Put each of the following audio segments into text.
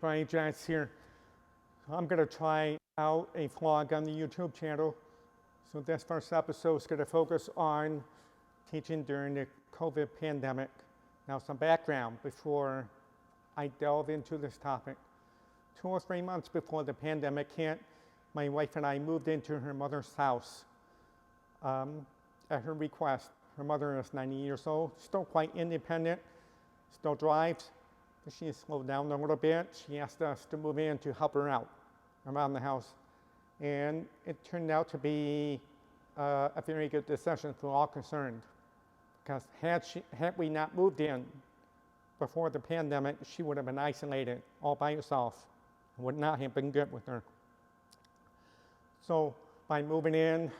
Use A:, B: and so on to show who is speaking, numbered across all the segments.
A: Brian Jacks here. I'm going to try out a vlog on the YouTube channel. So this first episode is going to focus on teaching during the COVID pandemic. Now some background before I delve into this topic. 2 or 3 months before the pandemic hit, my wife and I moved into her mother's house at her request. Her mother is 90 years old, still quite independent, still drives. But she has slowed down a little bit. She asked us to move in to help her out around the house. And it turned out to be a very good decision for all concerned. Because had we not moved in before the pandemic, she would have been isolated all by herself. It would not have been good with her. So by moving in,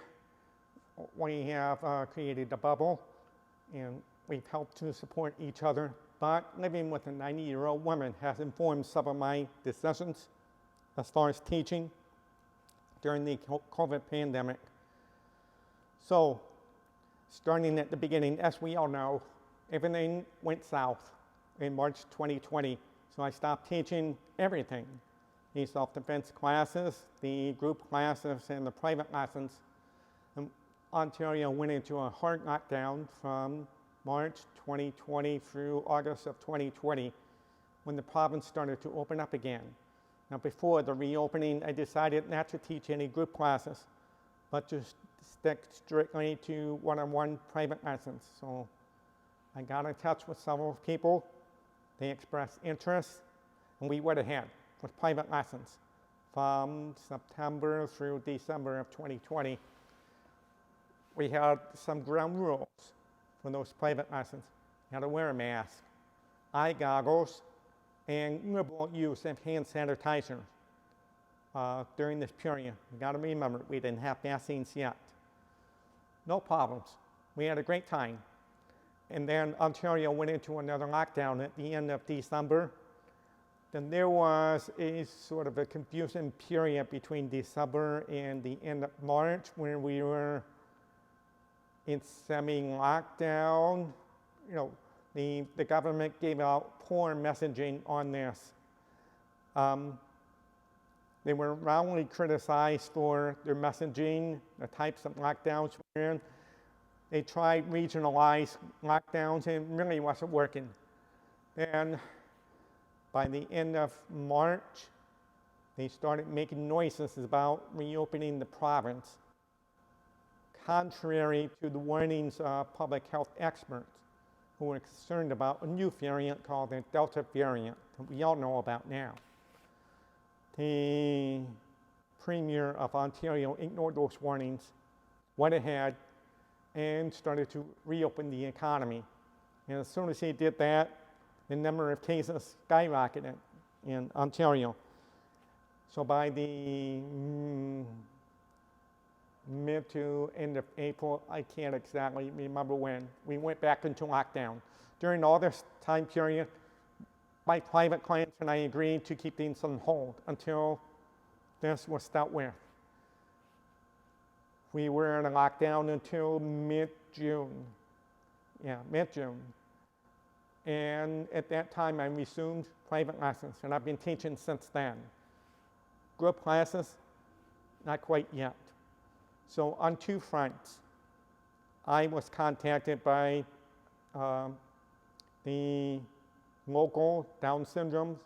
A: we have created a bubble, and we've helped to support each other. But living with a 90-year-old woman has informed some of my decisions as far as teaching during the COVID pandemic. So, starting at the beginning, as we all know, everything went south in March 2020. So I stopped teaching everything. The self-defense classes, the group classes, and the private lessons. And Ontario went into a hard lockdown from March 2020 through August of 2020 when the province started to open up again. Now before the reopening, I decided not to teach any group classes, but to stick strictly to one-on-one private lessons. So I got in touch with several people. They expressed interest, and we went ahead with private lessons from September through December of 2020. We had some ground rules for those private lessons. You had to wear a mask, eye goggles, and liberal use of hand sanitizer during this period. You got to remember, we didn't have vaccines yet. No problems. We had a great time. And then Ontario went into another lockdown at the end of December. Then there was a sort of a confusing period between December and the end of March where we were in semi-lockdown. You know, the government gave out poor messaging on this. They were roundly criticized for their messaging, the types of lockdowns we're in. They tried regionalized lockdowns and it really wasn't working. Then by the end of March, they started making noises about reopening the province, contrary to the warnings of public health experts who were concerned about a new variant called the Delta variant that we all know about now. The Premier of Ontario ignored those warnings, went ahead and started to reopen the economy. And as soon as he did that, the number of cases skyrocketed in Ontario. So by the mid to end of April, I can't exactly remember when, we went back into lockdown. During all this time period, my private clients and I agreed to keep things on hold until this was dealt with. We were in a lockdown until mid-June. Yeah, mid-June. And at that time, I resumed private lessons, and I've been teaching since then. Group classes, not quite yet. So on 2 fronts, I was contacted by the local Down Syndrome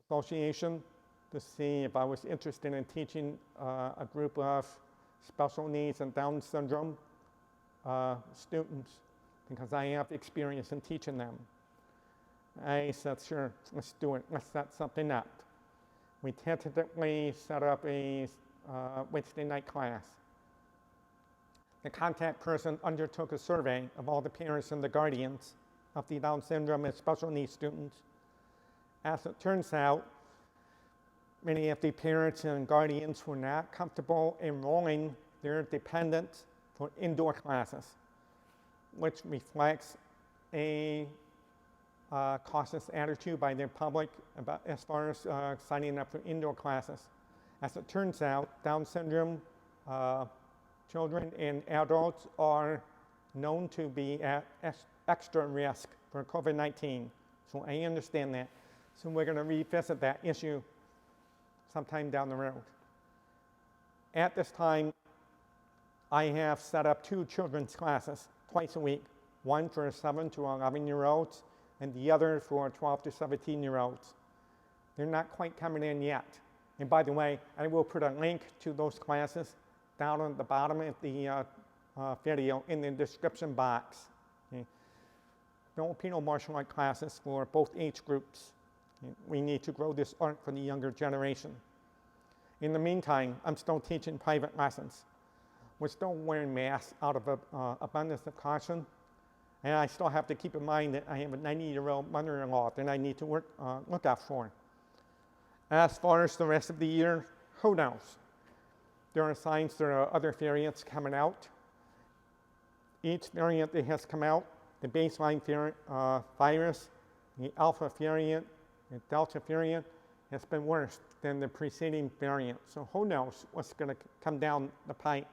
A: Association to see if I was interested in teaching a group of special needs and Down syndrome students, because I have experience in teaching them. I said, sure, let's do it. Let's set something up. We tentatively set up a Wednesday night class. The contact person undertook a survey of all the parents and the guardians of the Down syndrome and special needs students. As it turns out, many of the parents and guardians were not comfortable enrolling their dependents for indoor classes, which reflects a cautious attitude by the public about, as far as signing up for indoor classes. As it turns out, Down syndrome children and adults are known to be at extra risk for COVID-19. So I understand that. So we're going to revisit that issue sometime down the road. At this time, I have set up 2 children's classes twice a week, one for 7 to 11-year-olds and the other for 12 to 17-year-olds. They're not quite coming in yet. And by the way, I will put a link to those classes down on the bottom of the video in the description box. Okay. Filipino martial art classes for both age groups. Okay. We need to grow this art for the younger generation. In the meantime, I'm still teaching private lessons. We're still wearing masks out of abundance of caution. And I still have to keep in mind that I have a 90-year-old mother-in-law that I need to look out for. As far as the rest of the year, who knows? There are signs there are other variants coming out. Each variant that has come out, the baseline virus, the Alpha variant, the Delta variant, has been worse than the preceding variant. So who knows what's going to come down the pike.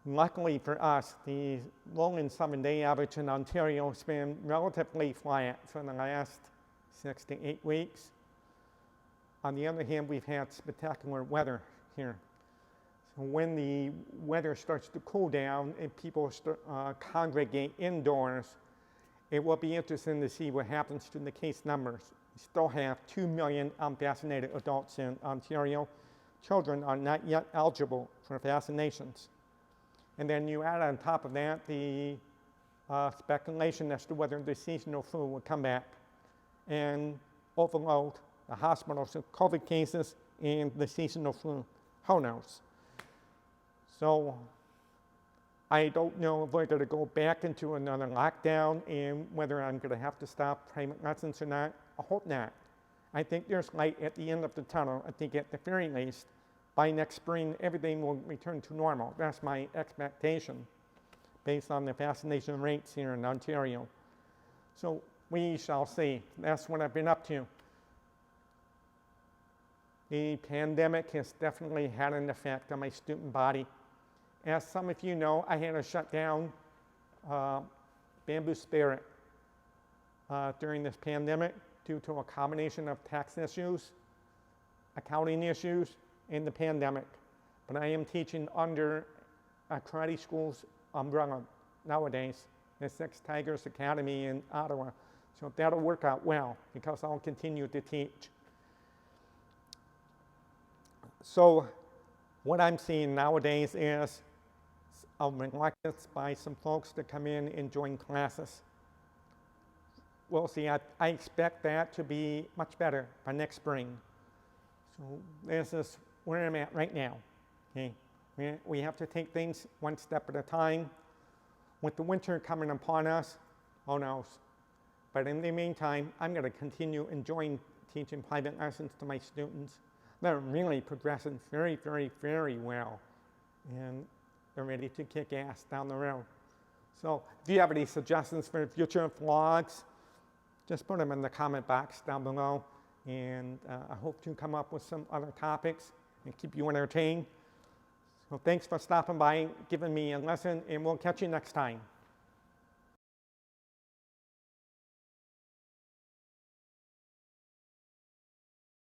A: Luckily for us, the rolling 7-day average in Ontario has been relatively flat for the last 6 to 8 weeks. On the other hand, we've had spectacular weather here. So when the weather starts to cool down and people congregate indoors, it will be interesting to see what happens to the case numbers. We still have 2 million unvaccinated adults in Ontario. Children are not yet eligible for vaccinations. And then you add on top of that the speculation as to whether the seasonal flu will come back and overload the hospitals with COVID cases and the seasonal flu. Who knows? So I don't know if we're going to go back into another lockdown and whether I'm going to have to stop private lessons or not. I hope not. I think there's light at the end of the tunnel. I think at the very least, by next spring, everything will return to normal. That's my expectation based on the vaccination rates here in Ontario. So we shall see. That's what I've been up to. The pandemic has definitely had an effect on my student body. As some of you know, I had to shut down Bamboo Spirit during this pandemic due to a combination of tax issues, accounting issues, and the pandemic. But I am teaching under a karate school's umbrella nowadays, the Six Tigers Academy in Ottawa. So that'll work out well because I'll continue to teach. So what I'm seeing nowadays is a reluctance by some folks to come in and join classes. We'll see. I expect that to be much better by next spring. So this is where I'm at right now. Okay? We have to take things one step at a time. With the winter coming upon us, who knows? But in the meantime, I'm going to continue enjoying teaching private lessons to my students. They're really progressing very, very, very well. And they're ready to kick ass down the road. So if you have any suggestions for future vlogs, just put them in the comment box down below. And I hope to come up with some other topics and keep you entertained. So thanks for stopping by, giving me a lesson, and we'll catch you next time.